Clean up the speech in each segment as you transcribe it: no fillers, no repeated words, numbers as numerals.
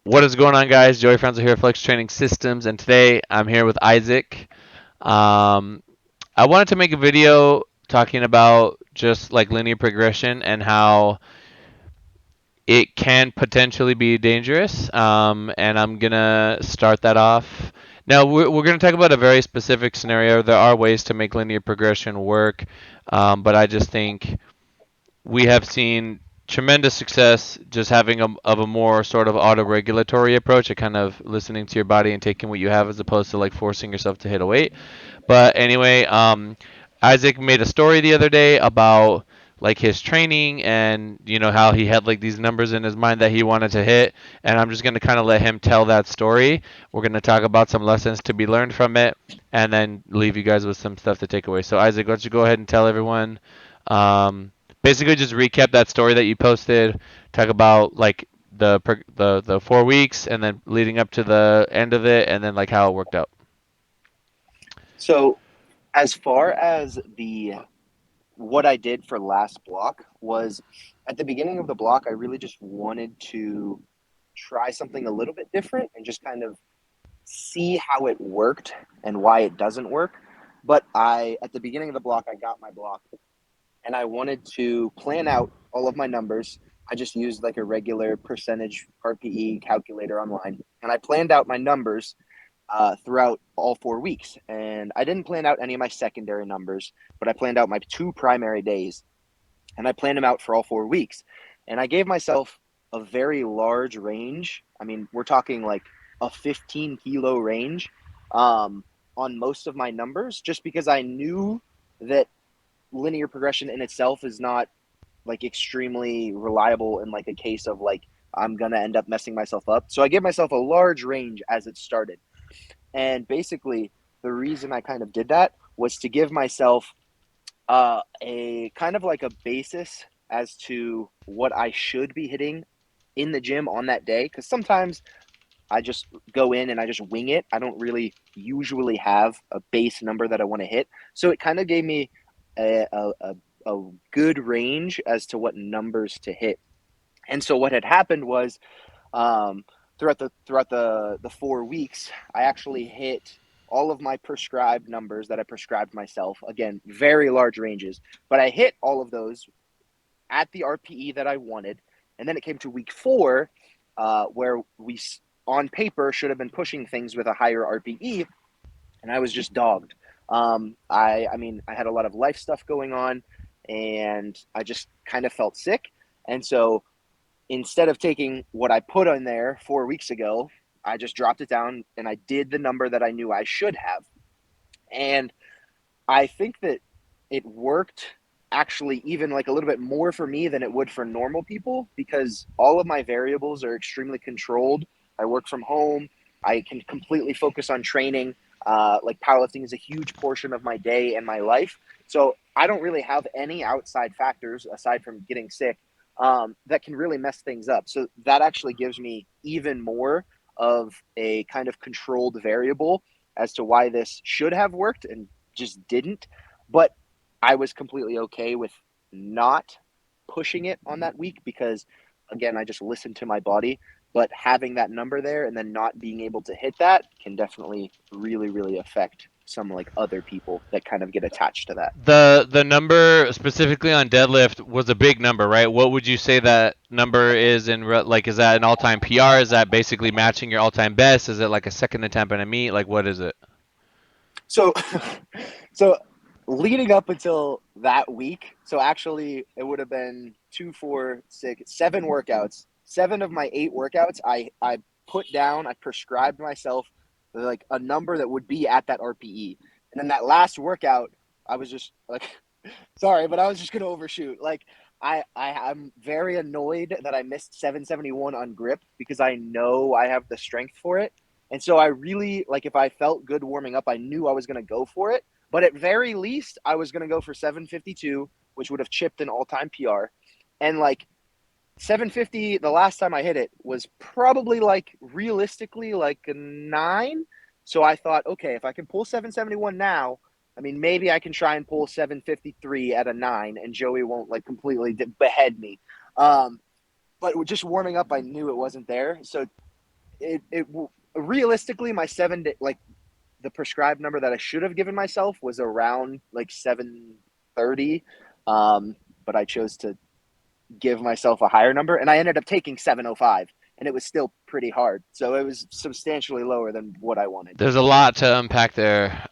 What is going on, guys? Joey Franzel here at FLEXX Training Systems, and today I'm here with Isaac. Um, I wanted to make a video talking about just like linear progression and how it can potentially be dangerous. And I'm gonna start that off. Now we're gonna talk about a very specific scenario. There are ways to make linear progression work, but I just think we have seen tremendous success just having a more sort of auto-regulatory approach, a kind of listening to your body and taking what you have as opposed to like forcing yourself to hit a weight. But anyway, Isaac made a story the other day about like his training and how he had like these numbers in his mind that he wanted to hit, and I'm just going to kind of let him tell that story. We're going to talk about some lessons to be learned from it and then leave you guys with some stuff to take away. So Isaac, why don't you go ahead and tell everyone, um, basically just recap that story that you posted, talk about like the 4 weeks and then leading up to the end of it and then like how it worked out. So as far as the what I did for last block was at the beginning of the block, I really just wanted to try something a little bit different and just kind of see how it worked and why it doesn't work. But I at the beginning of the block, I got my block and I wanted to plan out all of my numbers. I just used like a regular percentage RPE calculator online and I planned out my numbers throughout all 4 weeks. And I didn't plan out any of my secondary numbers, but I planned out my two primary days and I planned them out for all 4 weeks. And I gave myself a very large range. I mean, we're talking like a 15 kilo range um, on most of my numbers, just because I knew that linear progression in itself is not like extremely reliable in like a case of like I'm gonna end up messing myself up. So I gave myself a large range as it started. And basically, the reason I kind of did that was to give myself a kind of like a basis as to what I should be hitting in the gym on that day. Because sometimes I just go in and I just wing it. I don't really usually have a base number that I want to hit. So it kind of gave me a good range as to what numbers to hit. And so what had happened was um, throughout the 4 weeks, I actually hit all of my prescribed numbers that I prescribed myself. Again, very large ranges, but I hit all of those at the RPE that I wanted. And then it came to week 4, where we on paper should have been pushing things with a higher RPE, and I was just dogged. I mean, I had a lot of life stuff going on, and I just kind of felt sick, and so instead of taking what I put on there 4 weeks ago, I just dropped it down and I did the number that I knew I should have. And I think that it worked actually even like a little bit more for me than it would for normal people because all of my variables are extremely controlled. I work from home. I can completely focus on training. Like powerlifting is a huge portion of my day and my life. So I don't really have any outside factors aside from getting sick that can really mess things up. So that actually gives me even more of a kind of controlled variable as to why this should have worked and just didn't. But I was completely okay with not pushing it on that week because, again, I just listened to my body. But having that number there and then not being able to hit that can definitely really, really affect some like other people that kind of get attached to that. The number specifically on deadlift was a big number, right? What would you say that number is in like is that an all-time PR? Is that basically matching your all-time best? Is it like a second attempt in a meet? Like what is it? So, so leading up until that week, so actually it would have been 2, 4, 6, 7 workouts. 7 of my 8 workouts, I put down, I prescribed myself like a number that would be at that RPE, and then that last workout, I was just like, sorry, but I was just gonna overshoot. Like I'm very annoyed that I missed 771 on grip because I know I have the strength for it. And so I really like if I felt good warming up, I knew I was gonna go for it. But at very least, I was gonna go for 752, which would have chipped an all-time PR. And like 750, the last time I hit it was probably like realistically like a 9. So I thought, okay, if I can pull 771 now, I mean, maybe I can try and pull 753 at a 9 and Joey won't like completely behead me. But just warming up, I knew it wasn't there. So it realistically my 7 day, like the prescribed number that I should have given myself was around like 730, but I chose to give myself a higher number, and I ended up taking 705, and it was still pretty hard. So it was substantially lower than what I wanted. There's a lot to unpack there.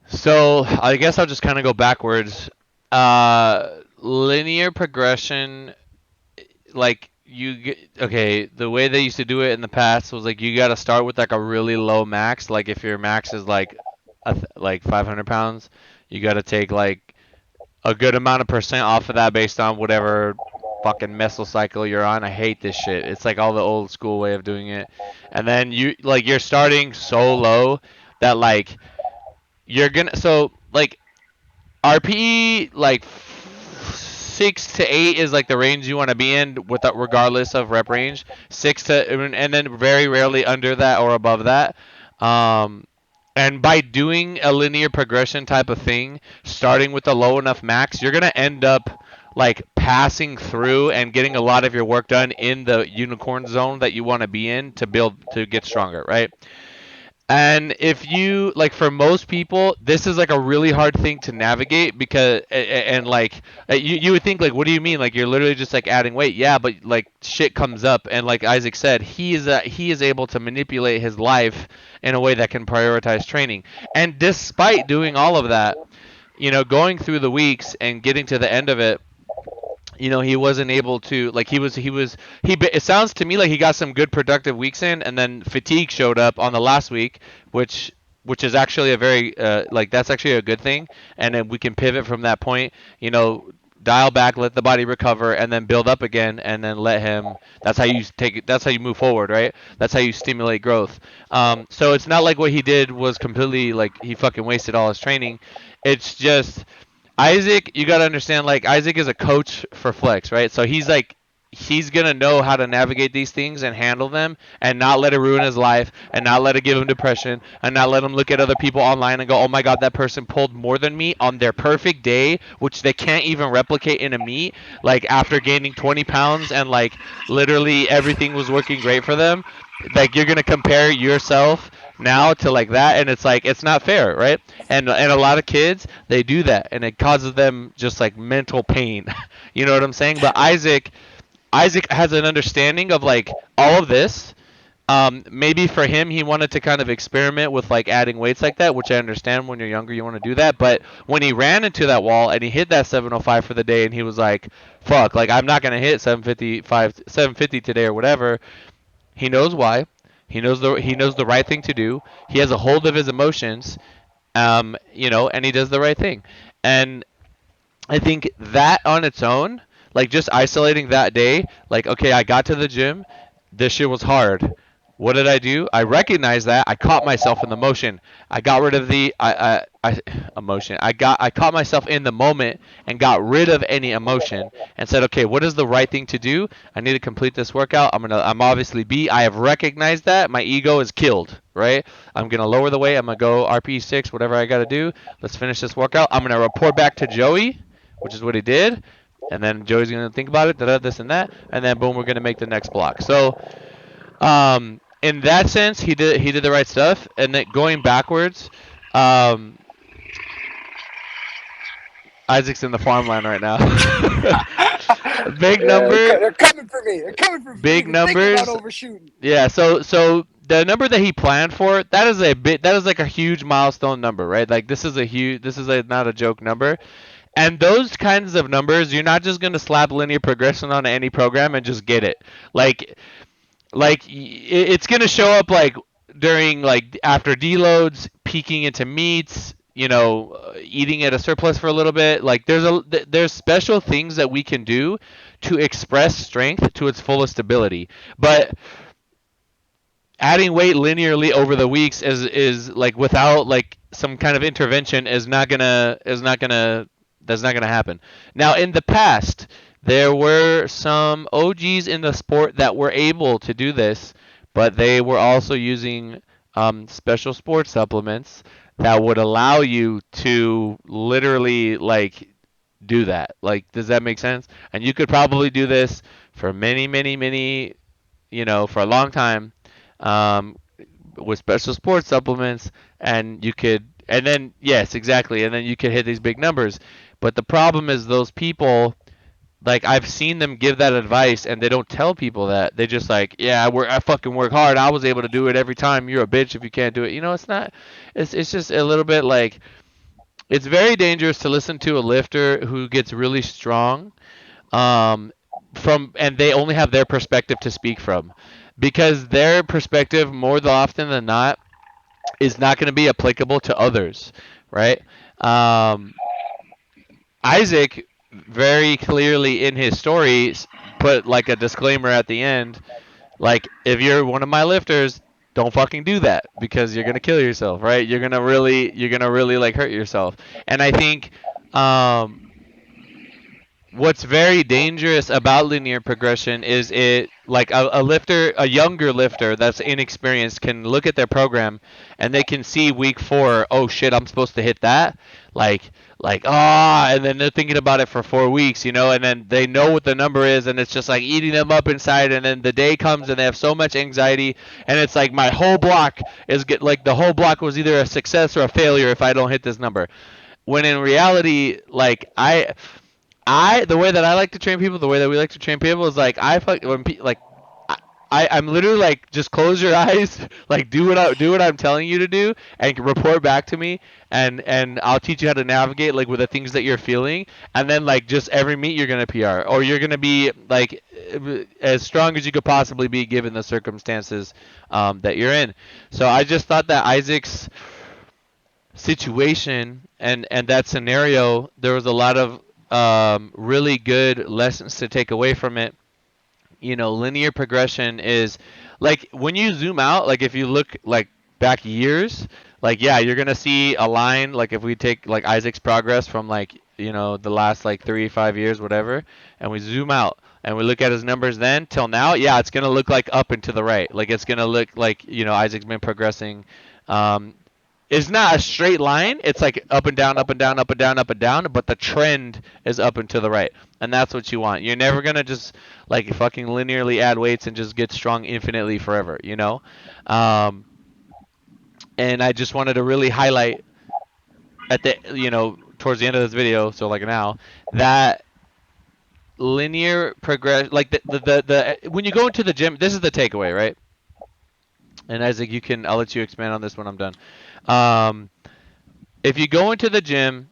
So I guess I'll just kind of go backwards. Linear progression, like you get, okay, the way they used to do it in the past was like you got to start with like a really low max. Like if your max is like like 500 pounds, you got to take like a good amount of percent off of that based on whatever fucking mesocycle you're on. I hate this shit. It's like all the old school way of doing it. And then you're starting so low that like you're gonna so like RPE like 6 to 8 is like the range you want to be in with regardless of rep range. Six to and then very rarely under that or above that. Um, and by doing a linear progression type of thing, starting with a low enough max, you're gonna end up like passing through and getting a lot of your work done in the unicorn zone that you want to be in to build to get stronger, right? And if you like for most people, this is like a really hard thing to navigate because and like you would think like what do you mean like you're literally just like adding weight. Yeah, but like shit comes up and like Isaac said, he is able to manipulate his life in a way that can prioritize training. And despite doing all of that, going through the weeks and getting to the end of it, he wasn't able to like it sounds to me like he got some good productive weeks in and then fatigue showed up on the last week, which is actually a very like that's actually a good thing, and then we can pivot from that point, dial back, let the body recover, and then build up again, and then let him. That's how you take it. That's how you move forward, right? That's how you stimulate growth. So it's not like what he did was completely like he fucking wasted all his training. It's just Isaac, you got to understand, like, Isaac is a coach for FLEXX, right? So he's going to know how to navigate these things and handle them and not let it ruin his life and not let it give him depression and not let him look at other people online and go, oh my God, that person pulled more than me on their perfect day, which they can't even replicate in a meet, like, after gaining 20 pounds and, like, literally everything was working great for them. Like, you're going to compare yourself now to like that, and it's like it's not fair, right? And a lot of kids, they do that and it causes them just like mental pain. You know what I'm saying? But Isaac has an understanding of like all of this. Maybe for him, he wanted to kind of experiment with like adding weights like that, which I understand when you're younger, you want to do that. But when he ran into that wall and he hit that 705 for the day, and he was like, "Fuck! Like I'm not gonna hit 755, 750 today or whatever." He knows why. He knows the right thing to do. He has a hold of his emotions, and he does the right thing. And I think that on its own, like just isolating that day, like okay, I got to the gym, this shit was hard. What did I do? I recognized that. I caught myself in the motion. I got rid of the emotion. I caught myself in the moment and got rid of any emotion and said, okay, what is the right thing to do? I need to complete this workout. I'm obviously B. I have recognized that my ego is killed. Right? I'm gonna lower the weight. I'm gonna go RPE 6, whatever I gotta do. Let's finish this workout. I'm gonna report back to Joey, which is what he did, and then Joey's gonna think about it, this and that, and then boom, we're gonna make the next block. So, in that sense, he did the right stuff, and then going backwards, um, Isaac's in the farmland right now. Big Yeah, number, they're coming for me. They're coming for me. I'm big even thinking about numbers. overshooting. Yeah, so the number that he planned for, that is like a huge milestone number, right? Like this is not a joke number. And those kinds of numbers, you're not just gonna slap linear progression on any program and just get it. Like it's gonna show up like during like after deloads, peaking into meets, eating at a surplus for a little bit. Like there's special things that we can do to express strength to its fullest ability. But adding weight linearly over the weeks is like without like some kind of intervention is not gonna that's not gonna happen. Now in the past, there were some OGs in the sport that were able to do this, but they were also using special sports supplements that would allow you to literally like do that. Like, does that make sense? And you could probably do this for many, many, many, for a long time, um, with special sports supplements, and you could, and then yes, exactly, and then you could hit these big numbers. But the problem is those people, like I've seen them give that advice and they don't tell people that. They just like, yeah, I fucking work hard. I was able to do it every time. You're a bitch if you can't do it. It's not. It's just a little bit like it's very dangerous to listen to a lifter who gets really strong, um, and they only have their perspective to speak from, because their perspective more often than not is not going to be applicable to others, right? Um, Isaac very clearly in his story put like a disclaimer at the end, like if you're one of my lifters, don't fucking do that because you're gonna kill yourself, right? You're gonna really like hurt yourself. And I think um, what's very dangerous about linear progression is it like a lifter, a younger lifter that's inexperienced can look at their program and they can see week 4, oh shit, I'm supposed to hit that, like and then they're thinking about it for 4 weeks, and then they know what the number is and it's just like eating them up inside, and then the day comes and they have so much anxiety, and it's like my whole block like the whole block was either a success or a failure if I don't hit this number, when in reality, like the way that I like to train people, the way that we like to train people is like I'm literally like, just close your eyes, like do what I'm telling you to do, and report back to me, and I'll teach you how to navigate like with the things that you're feeling, and then like just every meet you're gonna PR, or you're gonna be like as strong as you could possibly be given the circumstances that you're in. So I just thought that Isaac's situation and that scenario, there was a lot of really good lessons to take away from it. Linear progression is like when you zoom out, like if you look like back years, like yeah, you're gonna see a line. Like if we take like Isaac's progress from like the last like 3 5 years, whatever, and we zoom out and we look at his numbers then till now, yeah, it's gonna look like up and to the right. Like it's gonna look like Isaac's been progressing. Um, it's not a straight line. It's like up and down, up and down, up and down, up and down. But the trend is up and to the right, and that's what you want. You're never gonna just like fucking linearly add weights and just get strong infinitely forever. Um, and I just wanted to really highlight at the towards the end of this video, so like now, that linear progress, like the when you go into the gym, this is the takeaway, right? And Isaac, I'll let you expand on this when I'm done. Um, if you go into the gym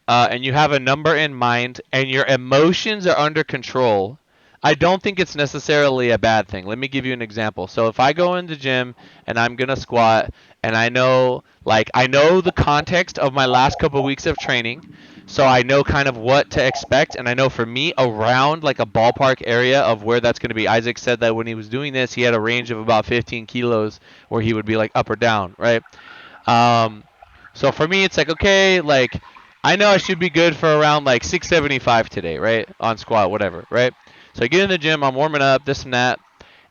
and you have a number in mind and your emotions are under control, I don't think it's necessarily a bad thing. Let me give you an example. So if I go in the gym and I'm gonna squat, and I know the context of my last couple of weeks of training, so I know kind of what to expect, and I know for me around like a ballpark area of where that's gonna be. Isaac said that when he was doing this, he had a range of about 15 kilos where he would be like up or down, right? Um, so for me, it's like, okay, like I know I should be good for around like 675 today, right? On squat, whatever, right? So I get in the gym, I'm warming up, this and that,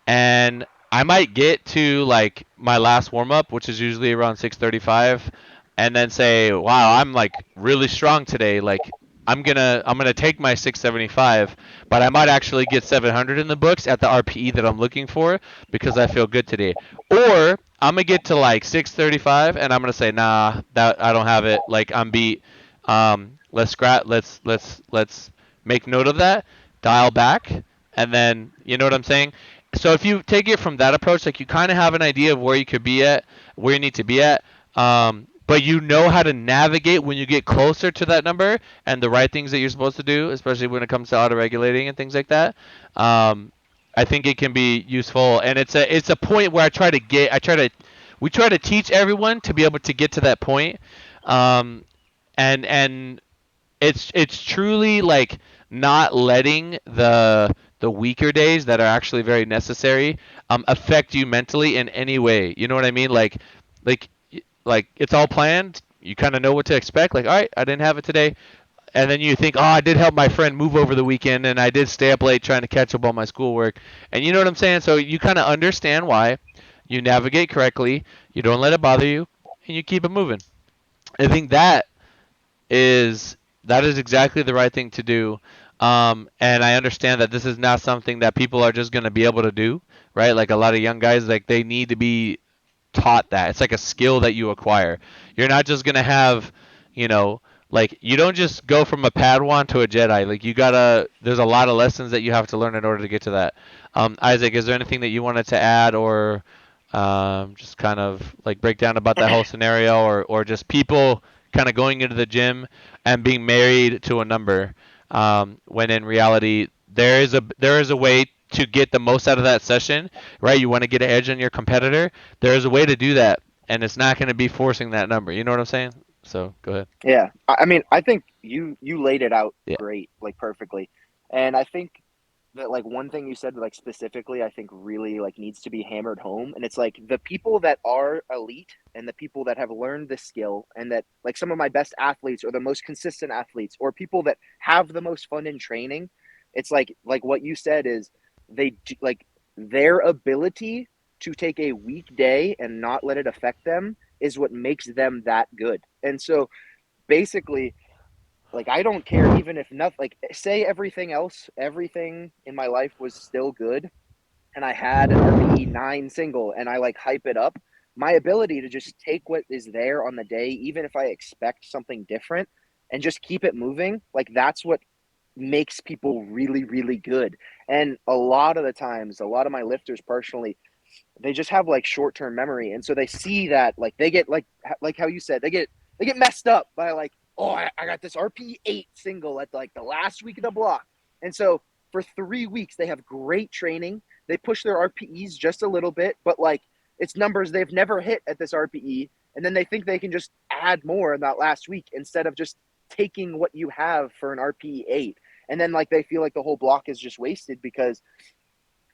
and I might get to like my last warm up, which is usually around 635, and then say, "Wow, I'm like really strong today. Like I'm gonna take my 675, but I might actually get 700 in the books at the RPE that I'm looking for because I feel good today." Or I'm gonna get to like 635 and I'm gonna say, "Nah, that I don't have it. Like I'm beat. Let's scrap. Let's make note of that. Dial back, and then you know what I'm saying." So if you take it from that approach, like you kind of have an idea of where you could be at, where you need to be at, but you know how to navigate when you get closer to that number and the right things that you're supposed to do, especially when it comes to auto-regulating and things like that. Um, I think it can be useful, and it's a point where we try to teach everyone to be able to get to that point, um, and it's truly like not letting the weaker days that are actually very necessary affect you mentally in any way. You know what I mean? Like like it's all planned. You kind of know what to expect. Like, all right, I didn't have it today, and then you think, oh, I did help my friend move over the weekend, and I did stay up late trying to catch up on my schoolwork, and you know what I'm saying. So you kind of understand why. You navigate correctly. You don't let it bother you, and you keep it moving. I think is that is exactly the right thing to do. And I understand that this is not something that people are just going to be able to do, right? Like a lot of young guys, like they need to be taught that. It's like a skill that you acquire. You're not just gonna have, you know, like you don't just go from a Padawan to a Jedi. Like you gotta. There's a lot of lessons that you have to learn in order to get to that. Isaac, is there anything that you wanted to add, or just kind of like break down about that whole scenario, or just people kind of going into the gym and being married to a number, when in reality there is a way to get the most out of that session, right? You want to get an edge on your competitor. There's a way to do that, and it's not going to be forcing that number. You know what I'm saying? So go ahead. Yeah, I mean, I think you laid it out Yeah. great, like perfectly, and I think that like one thing you said like specifically I think really like needs to be hammered home, and it's like the people that are elite and the people that have learned this skill, and that like some of my best athletes or the most consistent athletes or people that have the most fun in training, it's like what you said is like their ability to take a weekday and not let it affect them is what makes them that good. And so basically, like I don't care even if nothing, like say everything else, everything in my life was still good, and I had an RPE 9 single and I like hype it up. My ability to just take what is there on the day, even if I expect something different, and just keep it moving, like that's what makes people really, really good. And a lot of the times, a lot of my lifters personally, they just have like short-term memory, and so they see that like they get like how you said they get messed up by like, oh, I got this RP 8 single at like the last week of the block, and so for 3 weeks they have great training, they push their RPEs just a little bit, but like it's numbers they've never hit at this RPE, and then they think they can just add more in that last week instead of just taking what you have for an RPE 8, and then like they feel like the whole block is just wasted because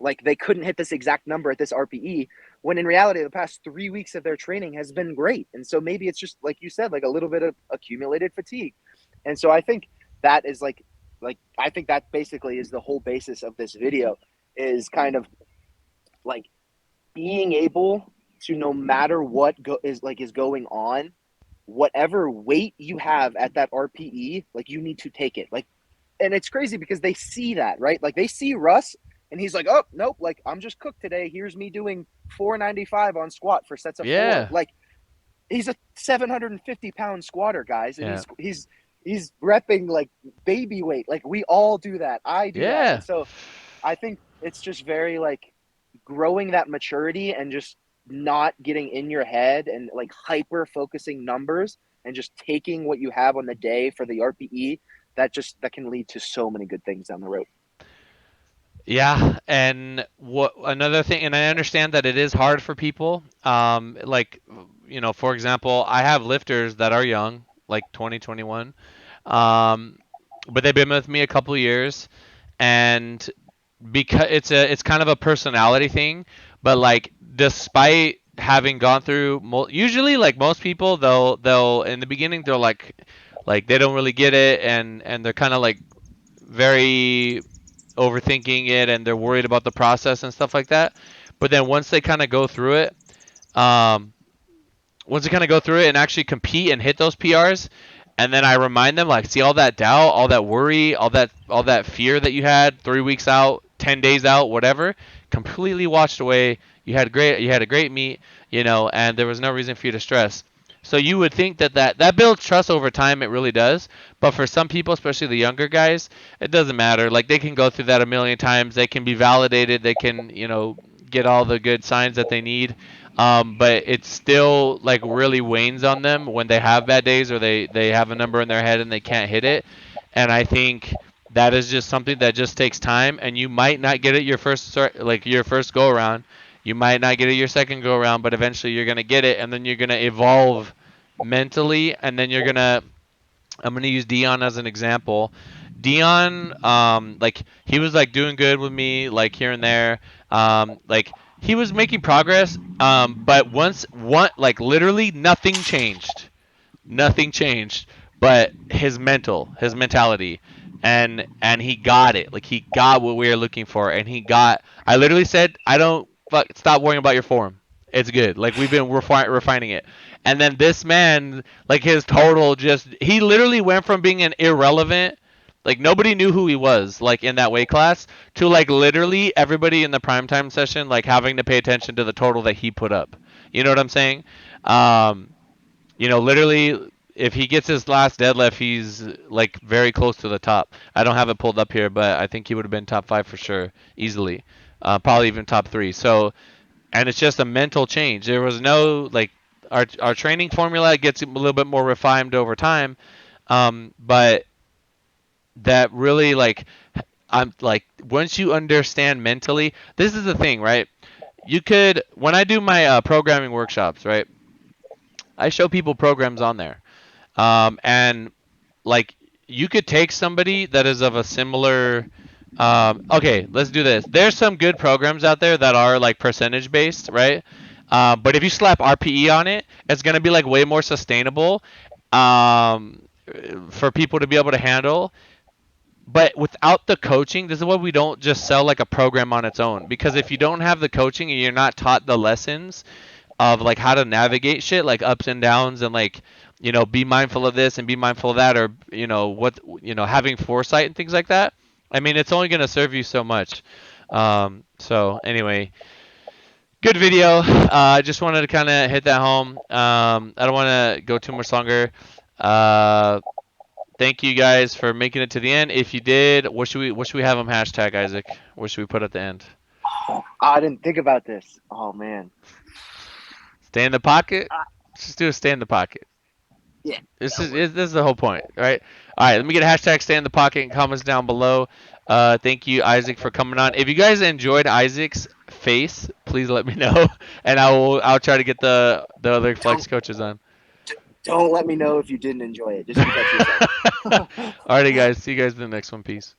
like they couldn't hit this exact number at this RPE, when in reality the past 3 weeks of their training has been great. And so maybe it's just like you said, like a little bit of accumulated fatigue. And so I think that is like I think that basically is the whole basis of this video, is kind of like being able to, no matter what is going on, whatever weight you have at that RPE, like you need to take it. Like, and it's crazy because they see that, right? Like they see Russ and he's like, oh nope, like I'm just cooked today. Here's me doing 495 on squat for sets of four. Yeah. Like he's a 750-pound squatter, guys, and Yeah. he's repping like baby weight. Like we all do that. I do that, and Yeah. so I think it's just very like growing that maturity and just not getting in your head and like hyper focusing numbers and just taking what you have on the day for the RPE, that can lead to so many good things down the road. Yeah, and what another thing, and I understand that it is hard for people. Like, for example, I have lifters that are young, like 20, 21, um, but they've been with me a couple years, and because it's kind of a personality thing, but like despite having gone through, usually like most people, they'll in the beginning they're like they don't really get it, and they're kind of like very overthinking it, and they're worried about the process and stuff like that. But then um, once they kind of go through it and actually compete and hit those PRs, and then I remind them like, see all that doubt, all that worry, all that fear that you had 3 weeks out, 10 days out, whatever, completely washed away. You had a great meet, and there was no reason for you to stress. So you would think that builds trust over time. It really does. But for some people, especially the younger guys, it doesn't matter. Like they can go through that a million times. They can be validated. They can, get all the good signs that they need. But it still like really wanes on them when they have bad days, or they have a number in their head and they can't hit it. And I think that is just something that just takes time, and you might not get it your first go around. You might not get it your second go around, but eventually you're gonna get it, and then you're gonna evolve mentally, and then I'm gonna use Dion as an example. Dion, like he was like doing good with me, like here and there. Like he was making progress. But like literally nothing changed. Nothing changed, but his mentality, and he got it. Like he got what we were looking for, and he got. I literally said, I don't stop worrying about your form. It's good. Like we've been refining it, and then this man, like his total, just he literally went from being an irrelevant Like nobody knew who he was, like in that weight class, to like literally everybody in the primetime session like having to pay attention to the total that he put up. You know what I'm saying? Um, literally, if he gets his last deadlift, he's like very close to the top. I don't have it pulled up here, but I think he would have been top five for sure, easily, probably even top three. So, and it's just a mental change. There was no like our training formula gets a little bit more refined over time, but that really like I'm like once you understand mentally, this is the thing, right? You could when I do my programming workshops, right? I show people programs on there. And like you could take somebody that is of a similar okay, let's do this. There's some good programs out there that are like percentage based, right? But if you slap RPE on it, it's gonna be like way more sustainable um, for people to be able to handle. But without the coaching, this is why we don't just sell like a program on its own. Because if you don't have the coaching and you're not taught the lessons, of like how to navigate shit like ups and downs and like be mindful of this and be mindful of that or what having foresight and things like that. I mean, it's only going to serve you so much. So anyway, good video. I just wanted to kind of hit that home. I don't want to go too much longer. uh, Thank you guys for making it to the end. If you did, what should we have them hashtag, Isaac? What should we put at the end? Oh, I didn't think about this. Oh man. Stay in the pocket. Uh, Just do a stay in the pocket. yeah, This that'll is work. this is the whole point, right? All right, let me get a hashtag stay in the pocket and comments down below. Thank you, Isaac, for coming on. If you guys enjoyed Isaac's face, please let me know, and I'll try to get the other flex Don't coaches on. don't let me know if you didn't enjoy it. Just keep that to yourself. Alrighty, guys. See you guys in the next one. Peace.